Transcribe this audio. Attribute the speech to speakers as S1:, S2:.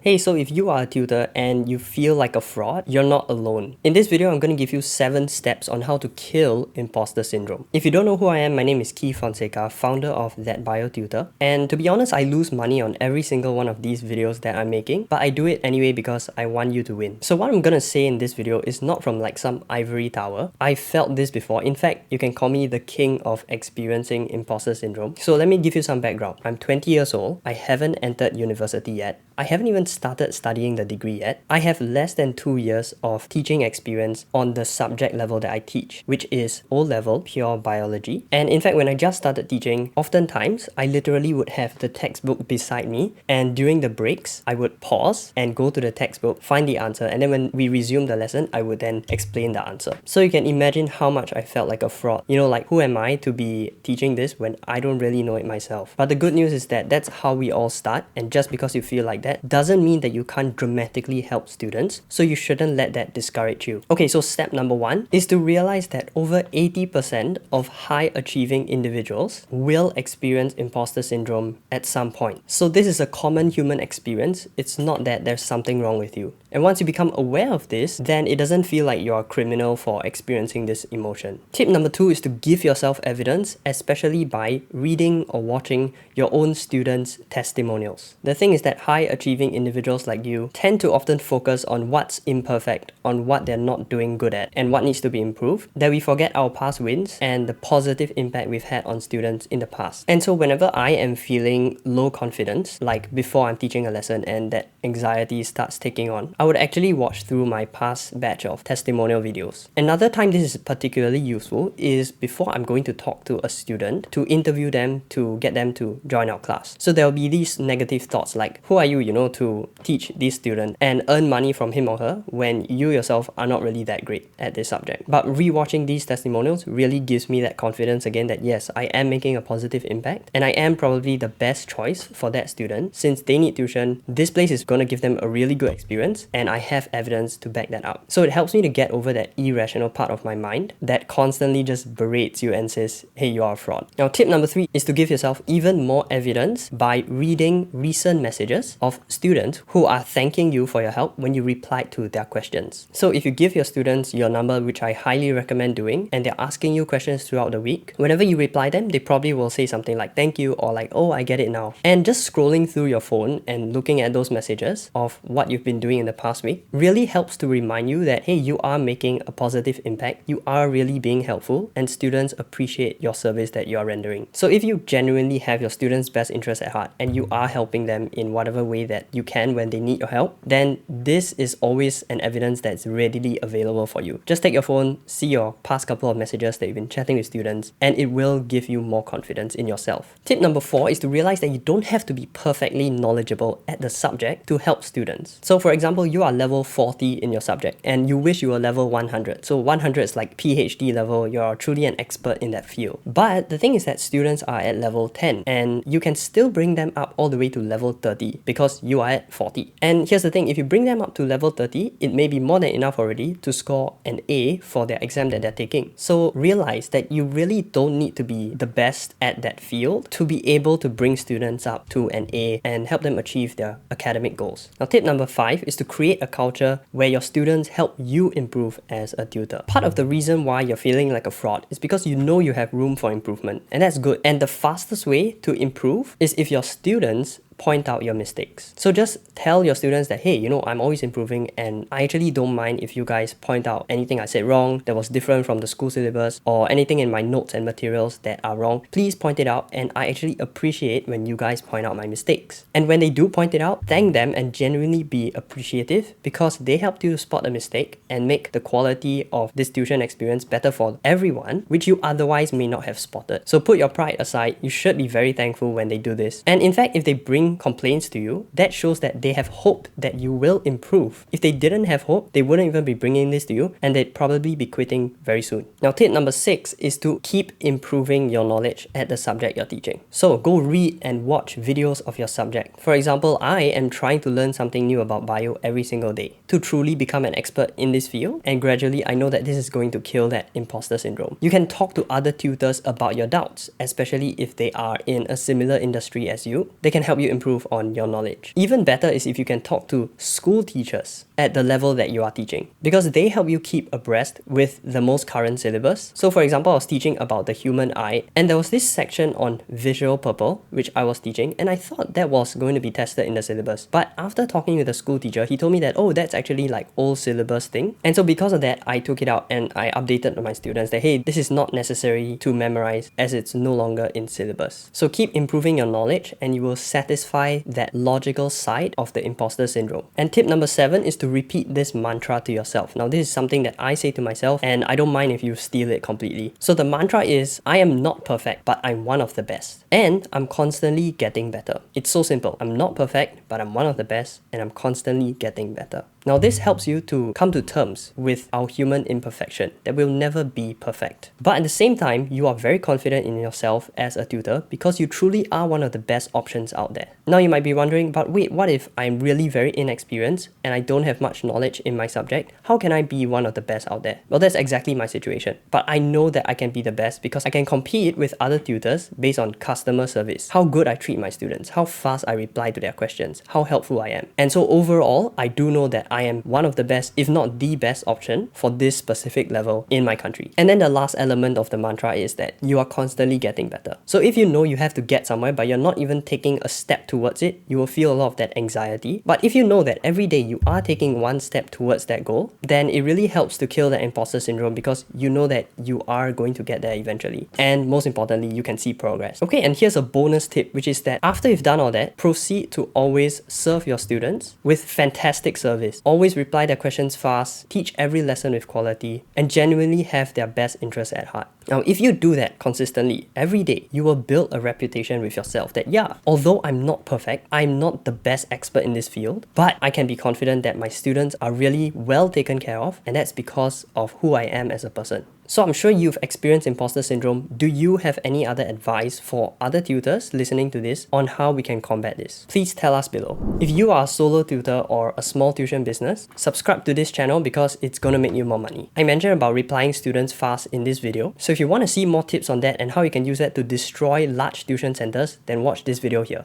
S1: Hey, so if you are a tutor and you feel like a fraud, you're not alone. In this video, I'm going to give you 7 steps on how to kill imposter syndrome. If you don't know who I am, my name is Keefe Fonseka, founder of ThatBioTutor. And to be honest, I lose money on every single one of these videos that I'm making, but I do it anyway because I want you to win. So what I'm going to say in this video is not from like some ivory tower. I felt this before. In fact, you can call me the king of experiencing imposter syndrome. So let me give you some background. I'm 20 years old. I haven't entered university yet. I haven't even started studying the degree yet. I have less than 2 years of teaching experience on the subject level that I teach, which is O-level pure biology. And in fact, when I just started teaching, oftentimes I literally would have the textbook beside me, and during the breaks, I would pause and go to the textbook, find the answer, and then when we resume the lesson, I would then explain the answer. So you can imagine how much I felt like a fraud. You know, like, who am I to be teaching this when I don't really know it myself? But the good news is that that's how we all start, and just because you feel like that doesn't mean that you can't dramatically help students, so you shouldn't let that discourage you. Okay, so step number 1 is to realize that over 80% of high achieving individuals will experience imposter syndrome at some point. So this is a common human experience. It's not that there's something wrong with you. And once you become aware of this, then it doesn't feel like you're a criminal for experiencing this emotion. Tip number 2 is to give yourself evidence, especially by reading or watching your own students' testimonials. The thing is that high achieving individuals like you tend to often focus on what's imperfect, on what they're not doing good at, and what needs to be improved, that we forget our past wins and the positive impact we've had on students in the past. And so whenever I am feeling low confidence, like before I'm teaching a lesson and that anxiety starts taking on, I would actually watch through my past batch of testimonial videos. Another time this is particularly useful is before I'm going to talk to a student, to interview them, to get them to join our class. So there'll be these negative thoughts like, who are you, to teach this student and earn money from him or her when you yourself are not really that great at this subject. But rewatching these testimonials really gives me that confidence again that yes, I am making a positive impact and I am probably the best choice for that student. Since they need tuition, this place is going to give them a really good experience and I have evidence to back that up. So it helps me to get over that irrational part of my mind that constantly just berates you and says, hey, you are a fraud. Now, tip number 3 is to give yourself even more evidence by reading recent messages of students who are thanking you for your help when you replied to their questions. So if you give your students your number, which I highly recommend doing, and they're asking you questions throughout the week, whenever you reply them, they probably will say something like thank you or like, oh, I get it now. And just scrolling through your phone and looking at those messages of what you've been doing in the past week really helps to remind you that, hey, you are making a positive impact, you are really being helpful, and students appreciate your service that you are rendering. So if you genuinely have your students' best interest at heart and you are helping them in whatever way that you can when they need your help, then this is always an evidence that's readily available for you. Just take your phone, see your past couple of messages that you've been chatting with students, and it will give you more confidence in yourself. Tip number 4 is to realize that you don't have to be perfectly knowledgeable at the subject to help students. So for example, you are level 40 in your subject and you wish you were level 100. So 100 is like PhD level, you're truly an expert in that field. But the thing is that students are at level 10 and you can still bring them up all the way to level 30 because you are at 40. And here's the thing, if you bring them up to level 30, it may be more than enough already to score an A for their exam that they're taking. So realize that you really don't need to be the best at that field to be able to bring students up to an A and help them achieve their academic goals. Now, tip number 5 is to create a culture where your students help you improve as a tutor. Part of the reason why you're feeling like a fraud is because you know you have room for improvement, and that's good. And the fastest way to improve is if your students point out your mistakes. So just tell your students that, hey, I'm always improving and I actually don't mind if you guys point out anything I said wrong that was different from the school syllabus or anything in my notes and materials that are wrong. Please point it out, and I actually appreciate when you guys point out my mistakes. And when they do point it out, thank them and genuinely be appreciative because they helped you to spot a mistake and make the quality of this tuition experience better for everyone, which you otherwise may not have spotted. So put your pride aside, you should be very thankful when they do this. And in fact, if they bring complaints to you, that shows that they have hope that you will improve. If they didn't have hope, they wouldn't even be bringing this to you and they'd probably be quitting very soon. Now, tip number 6 is to keep improving your knowledge at the subject you're teaching. So go read and watch videos of your subject. For example, I am trying to learn something new about bio every single day to truly become an expert in this field, and gradually I know that this is going to kill that imposter syndrome. You can talk to other tutors about your doubts, especially if they are in a similar industry as you. They can help you improve on your knowledge. Even better is if you can talk to school teachers at the level that you are teaching, because they help you keep abreast with the most current syllabus. So for example, I was teaching about the human eye, and there was this section on visual purple, which I was teaching, and I thought that was going to be tested in the syllabus. But after talking with the school teacher, he told me that, oh, that's actually like old syllabus thing. And so because of that, I took it out and I updated my students that, hey, this is not necessary to memorize as it's no longer in syllabus. So keep improving your knowledge and you will satisfy that logical side of the imposter syndrome. And tip number 7 is to repeat this mantra to yourself. Now, this is something that I say to myself, and I don't mind if you steal it completely. So the mantra is, I am not perfect, but I'm one of the best. And I'm constantly getting better. It's so simple. I'm not perfect, but I'm one of the best, and I'm constantly getting better. Now, this helps you to come to terms with our human imperfection, that we'll never be perfect. But at the same time, you are very confident in yourself as a tutor because you truly are one of the best options out there. Now, you might be wondering, but wait, what if I'm really very inexperienced and I don't have much knowledge in my subject? How can I be one of the best out there? Well, that's exactly my situation. But I know that I can be the best because I can compete with other tutors based on customer service, how good I treat my students, how fast I reply to their questions, how helpful I am. And so overall, I do know that I am one of the best, if not the best option for this specific level in my country. And then the last element of the mantra is that you are constantly getting better. So if you know you have to get somewhere, but you're not even taking a step towards it, you will feel a lot of that anxiety. But if you know that every day you are taking one step towards that goal, then it really helps to kill the imposter syndrome because you know that you are going to get there eventually. And most importantly, you can see progress. Okay, and here's a bonus tip, which is that after you've done all that, proceed to always serve your students with fantastic service. Always reply their questions fast, teach every lesson with quality, and genuinely have their best interests at heart. Now, if you do that consistently every day, you will build a reputation with yourself that, yeah, although I'm not perfect, I'm not the best expert in this field, but I can be confident that my students are really well taken care of, and that's because of who I am as a person. So I'm sure you've experienced imposter syndrome. Do you have any other advice for other tutors listening to this on how we can combat this? Please tell us below. If you are a solo tutor or a small tuition business, subscribe to this channel because it's gonna make you more money. I mentioned about replying students fast in this video. So if you want to see more tips on that and how you can use that to destroy large tuition centers, then watch this video here.